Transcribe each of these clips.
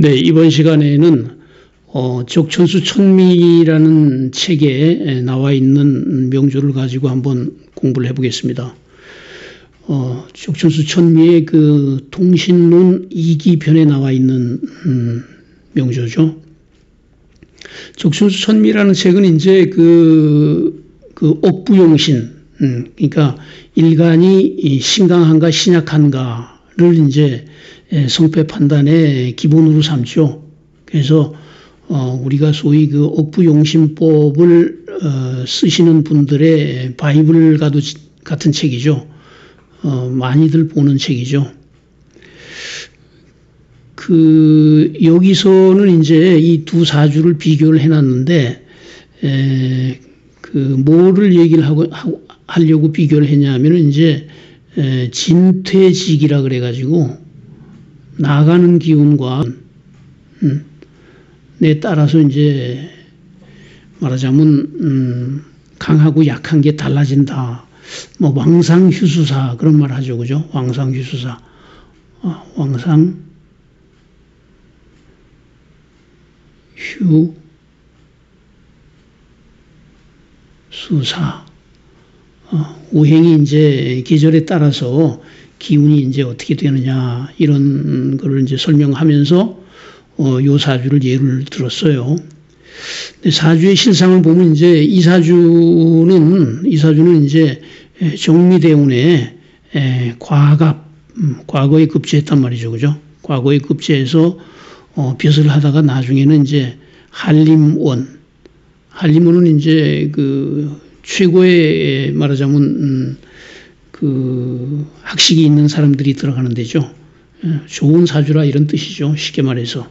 네, 이번 시간에는 적천수 천미라는 책에 나와 있는 명조를 가지고 한번 공부를 해보겠습니다. 적천수 천미의 그 통신론 2기편에 나와 있는 명조죠. 적천수 천미라는 책은 이제 그 억부용신, 그러니까 일간이 신강한가 신약한가를 이제 성패 판단의 기본으로 삼죠. 그래서 우리가 소위 그 억부용신법을 쓰시는 분들의 바이블과도 같은 책이죠. 많이들 보는 책이죠. 여기서는 이제 이 두 사주를 비교를 해놨는데, 뭐를 얘기를 하려고 비교를 했냐면은 이제, 진퇴직이라 그래가지고, 나가는 기운과, 에 따라서 이제, 말하자면, 강하고 약한 게 달라진다. 뭐, 왕상휴수사, 그런 말 하죠. 그죠? 왕상휴수사. 수사. 오행이 이제 계절에 따라서 기운이 이제 어떻게 되느냐, 이런 거를 이제 설명하면서, 요 사주를 예를 들었어요. 근데 사주의 실상을 보면 이제 이 사주는 이제 정미대운에 과거에 급제했단 말이죠. 그죠? 과거에 급제해서 벼슬을 하다가 나중에는 이제 한림원은 이제 그 최고의 말하자면 학식이 있는 사람들이 들어가는 데죠. 좋은 사주라 이런 뜻이죠. 쉽게 말해서.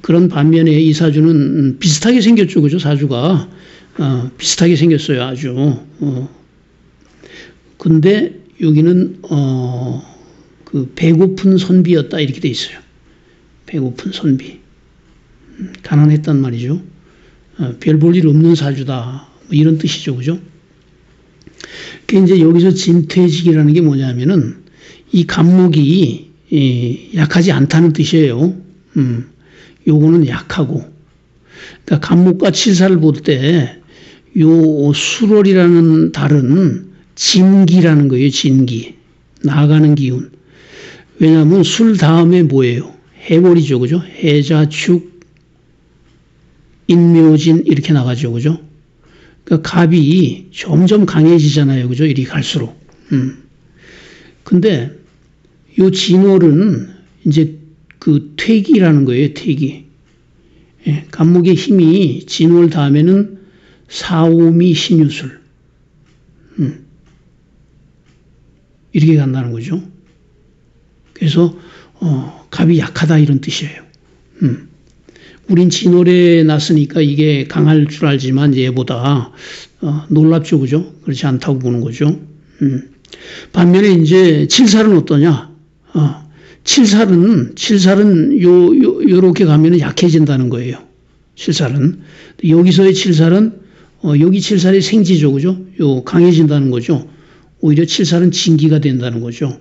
그런 반면에 이 사주는 비슷하게 생겼죠. 그죠? 사주가 비슷하게 생겼어요. 아주. 근데 여기는 배고픈 선비였다 이렇게 돼 있어요. 배고픈 선비. 가난했단 말이죠. 별 볼 일 없는 사주다. 뭐 이런 뜻이죠. 그죠? 이제 여기서 진퇴직이라는 게 뭐냐면은 이 간목이 약하지 않다는 뜻이에요. 요거는 약하고. 그러니까 간목과 칠사를 볼 때 요 수월이라는 달은 진기라는 거예요. 진기. 나아가는 기운. 왜냐하면 술 다음에 뭐예요? 해월이죠. 그죠? 해자축, 인묘진 이렇게 나가죠. 그죠? 그러니까 갑이 점점 강해지잖아요. 그죠? 이리 갈수록. 근데 요 진월은 이제 그 퇴기라는 거예요. 퇴기. 예, 간목의 힘이 진월 다음에는 사오미 신유술. 이렇게 간다는 거죠. 그래서 갑이 약하다 이런 뜻이에요. 우린 진월에 났으니까 이게 강할 줄 알지만 얘보다 놀랍죠. 그죠? 그렇지 않다고 보는 거죠. 반면에 이제 칠살은 어떠냐? 칠살은 요렇게 가면은 약해진다는 거예요. 칠살은. 여기서의 칠살은 여기 칠살이 생지죠. 그죠? 요 강해진다는 거죠. 오히려 칠살은 진기가 된다는 거죠.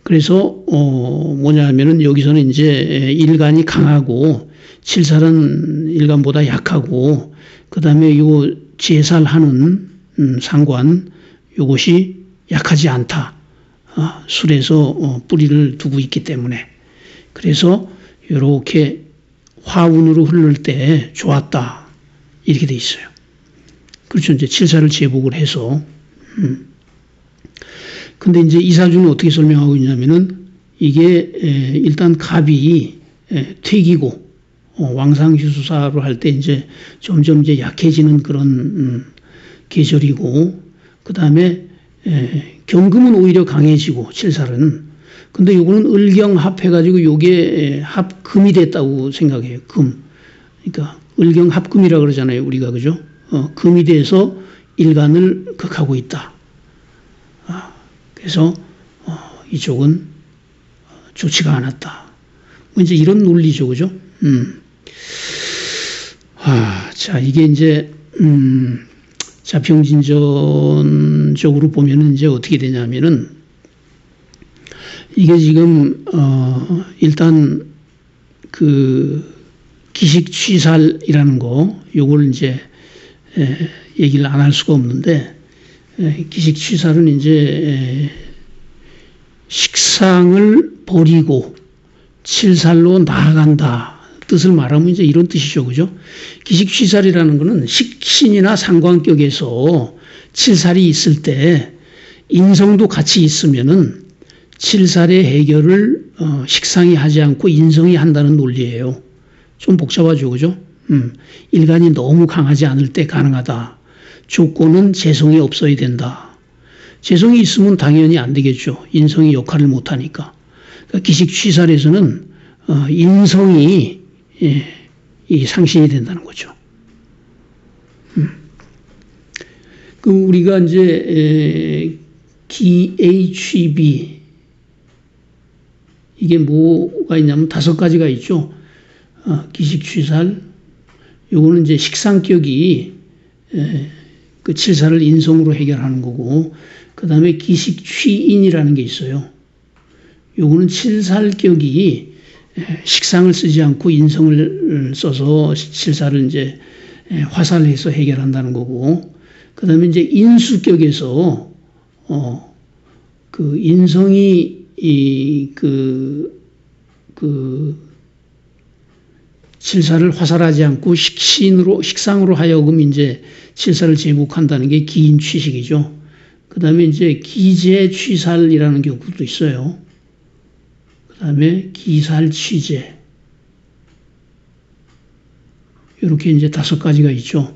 그래서 뭐냐면은 여기서는 이제 일간이 강하고 칠살은 일간보다 약하고 그다음에 요 제살하는 상관 요것이 약하지 않다. 술에서 뿌리를 두고 있기 때문에 그래서 이렇게 화운으로 흐를 때 좋았다 이렇게 돼 있어요. 그렇죠. 이제 칠살을 제복을 해서 근데 이제 이 사주는 어떻게 설명하고 있냐면은 이게 일단 갑이 퇴기고 왕상휴수사로 할 때 이제 점점 이제 약해지는 그런 계절이고 그 다음에 경금은 오히려 강해지고 칠살은 근데 요거는 을경합해가지고 요게 합금이 됐다고 생각해요. 금. 그러니까 을경합금이라 그러잖아요. 우리가 그죠? 금이 돼서 일간을 극하고 있다. 그래서 이쪽은 좋지가 않았다. 뭐 이제 이런 논리죠, 그죠? 자 이게 이제 자평진전적으로 보면은 이제 어떻게 되냐면은 이게 지금 일단 그 기식취살이라는 거 요걸 이제 얘기를 안 할 수가 없는데 기식취살은 이제 식상을 버리고 칠살로 나아간다 뜻을 말하면 이제 이런 뜻이죠, 그죠? 기식취살이라는 거는 식신이나 상관격에서 칠살이 있을 때 인성도 같이 있으면은 칠살의 해결을 식상이 하지 않고 인성이 한다는 논리예요. 좀 복잡하죠, 그죠? 일간이 너무 강하지 않을 때 가능하다. 조건은 재성이 없어야 된다. 재성이 있으면 당연히 안 되겠죠. 인성이 역할을 못하니까. 그러니까 기식취살에서는 인성이 이 상신이 된다는 거죠. 그 우리가 이제 GHB 이게 뭐가 있냐면 5가지가 있죠. 기식취살, 요거는 이제 식상격이 그 칠살을 인성으로 해결하는 거고, 그 다음에 기식취인이라는 게 있어요. 요거는 칠살격이 식상을 쓰지 않고 인성을 써서 칠살을 이제 화살해서 해결한다는 거고, 그 다음에 이제 인수격에서 그 인성이 칠살을 화살하지 않고 식상으로 하여금 이제 칠살을 제복한다는 게 기인취식이죠. 그 다음에 이제 기재취살이라는 경우도 있어요. 그 다음에 기살취재. 이렇게 이제 5가지가 있죠.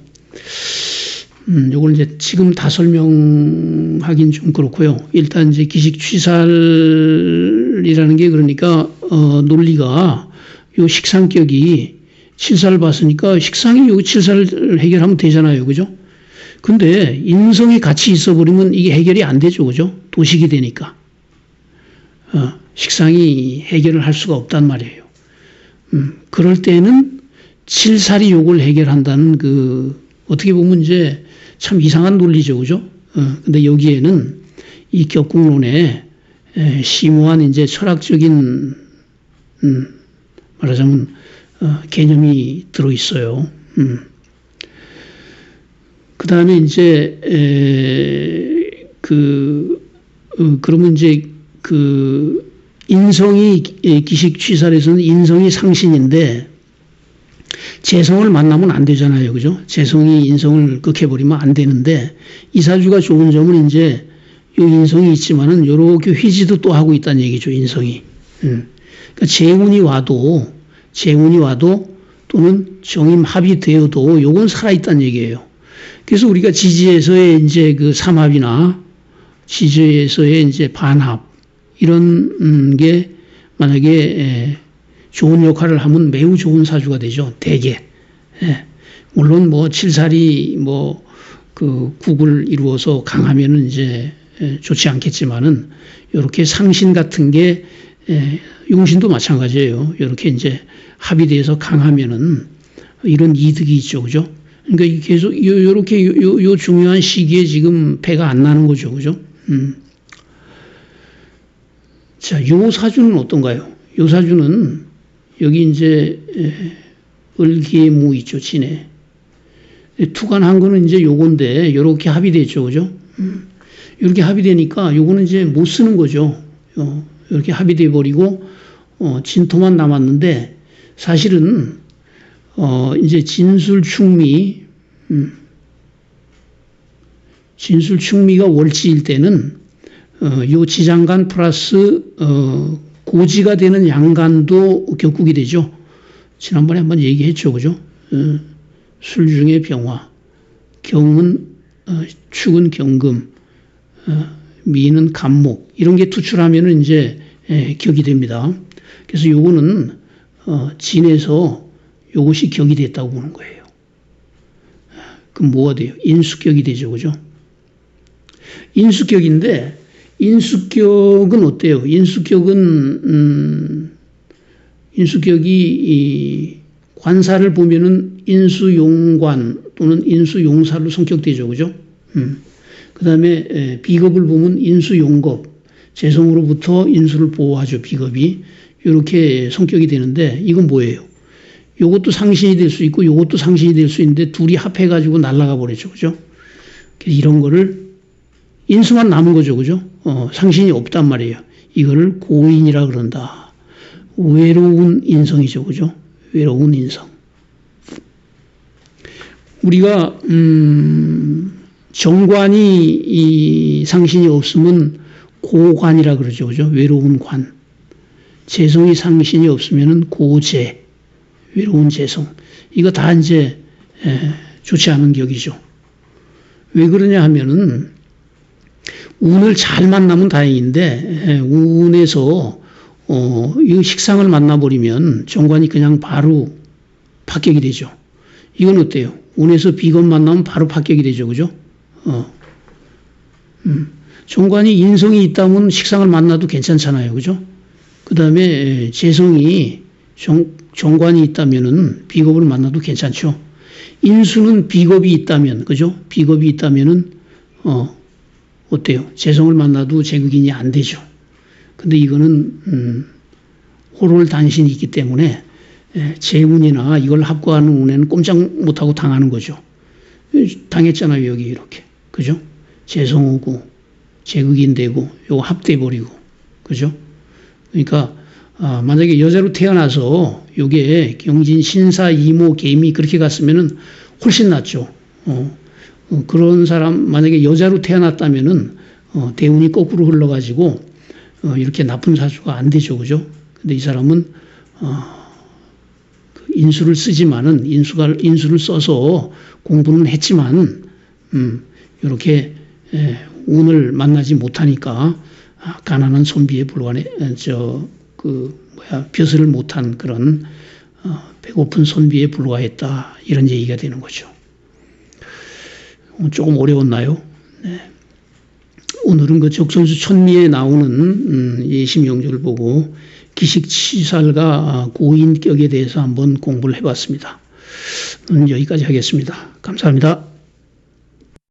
요걸 이제 지금 다 설명하긴 좀 그렇고요. 일단 이제 기식취살이라는 게 그러니까 논리가 요 식상격이 칠살을 봤으니까 식상이 요 칠살을 해결하면 되잖아요, 그죠? 근데 인성이 같이 있어버리면 이게 해결이 안 되죠, 그죠? 도식이 되니까 식상이 해결을 할 수가 없단 말이에요. 그럴 때는 칠살이 요걸 해결한다는 그 어떻게 보면 이제 참 이상한 논리죠, 그죠? 근데 여기에는 이 격국론에 심오한 이제 철학적인 말하자면 개념이 들어 있어요. 그 다음에 이제 그러면 이제 그 인성이 기식취살에서는 인성이 상신인데 재성을 만나면 안 되잖아요, 그죠? 재성이 인성을 극해버리면 안 되는데 이사주가 좋은 점은 이제 요 인성이 있지만은 요렇게 회지도 또 하고 있다는 얘기죠, 인성이. 그러니까 재운이 와도 또는 정임 합의되어도 요건 살아있다는 얘기예요. 그래서 우리가 지지에서의 이제 그 삼합이나 지지에서의 이제 반합 이런 게 만약에 좋은 역할을 하면 매우 좋은 사주가 되죠. 대개. 물론 뭐 칠살이 뭐 그 국을 이루어서 강하면은 이제 좋지 않겠지만은 이렇게 상신 같은 게 용신도 마찬가지예요. 이렇게 이제 합의돼서 강하면은 이런 이득이 있죠, 그죠? 그러니까 계속 이렇게 요 중요한 시기에 지금 배가 안 나는 거죠, 그죠? 자, 요 사주는 어떤가요? 요 사주는 여기 이제 을기무 있죠, 진해. 투간한 거는 이제 요건데 요렇게 합의됐죠, 그죠? 이렇게 합의되니까 요거는 이제 못 쓰는 거죠. 이렇게 합의돼 버리고 진토만 남았는데 사실은 이제 진술충미가 월지일 때는 요 지장간 플러스 고지가 되는 양간도 격국이 되죠. 지난번에 한번 얘기했죠, 그죠? 술 중에 병화, 경은 축은 경금, 미는 간목 이런 게 투출하면은 이제 격이 됩니다. 그래서 요거는 진에서 요것이 격이 됐다고 보는 거예요. 그럼 뭐가 돼요? 인수격이 되죠, 그죠? 인수격인데 인수격은 어때요? 인수격이 이 관사를 보면은 인수용관 또는 인수용사로 성격되죠, 그죠? 그 다음에 비겁을 보면 인수용겁, 재성으로부터 인수를 보호하죠. 비겁이. 이렇게 성격이 되는데 이건 뭐예요? 요것도 상신이 될 수 있고 요것도 상신이 될 수 있는데 둘이 합해가지고 날아가 버리죠. 그죠? 이런 거를 인수만 남은 거죠. 그죠? 상신이 없단 말이에요. 이거를 고인이라 그런다. 외로운 인성이죠. 그죠? 외로운 인성. 우리가 정관이 이 상신이 없으면 고관이라 그러죠. 그죠? 외로운 관. 재성이 상신이 없으면은 고재. 외로운 재성. 이거 다 이제 좋지 않은 격이죠. 왜 그러냐 하면은 운을 잘 만나면 다행인데 운에서 이 식상을 만나버리면 정관이 그냥 바로 합격이 되죠. 이건 어때요? 운에서 비겁 만나면 바로 합격이 되죠. 그죠? 정관이 인성이 있다면 식상을 만나도 괜찮잖아요. 그죠? 그 다음에 재성이 정관이 있다면은 비겁을 만나도 괜찮죠. 인수는 비겁이 있다면, 그죠? 비겁이 있다면은, 어때요? 재성을 만나도 재극인이 안 되죠. 근데 이거는, 호롤단신이 있기 때문에, 재운이나 이걸 합구하는 운에는 꼼짝 못하고 당하는 거죠. 당했잖아요, 여기 이렇게. 그죠? 재성 오고, 재극인 되고, 요거 합돼버리고. 그죠? 그러니까, 만약에 여자로 태어나서 요게 경진, 신사, 이모, 계미 그렇게 갔으면은 훨씬 낫죠. 그런 사람, 만약에 여자로 태어났다면은, 대운이 거꾸로 흘러가지고, 이렇게 나쁜 사주가 안 되죠. 그죠? 근데 이 사람은, 인수를 쓰지만은, 인수를 써서 공부는 했지만, 이렇게, 운을 만나지 못하니까, 가난한 손비에 불과해, 벼슬을 못한 그런, 배고픈 손비에 불과했다. 이런 얘기가 되는 거죠. 조금 어려웠나요? 네. 오늘은 그 적선수 천미에 나오는 예심영조를 보고 기식치살과 고인격에 대해서 한번 공부를 해봤습니다. 여기까지 하겠습니다. 감사합니다.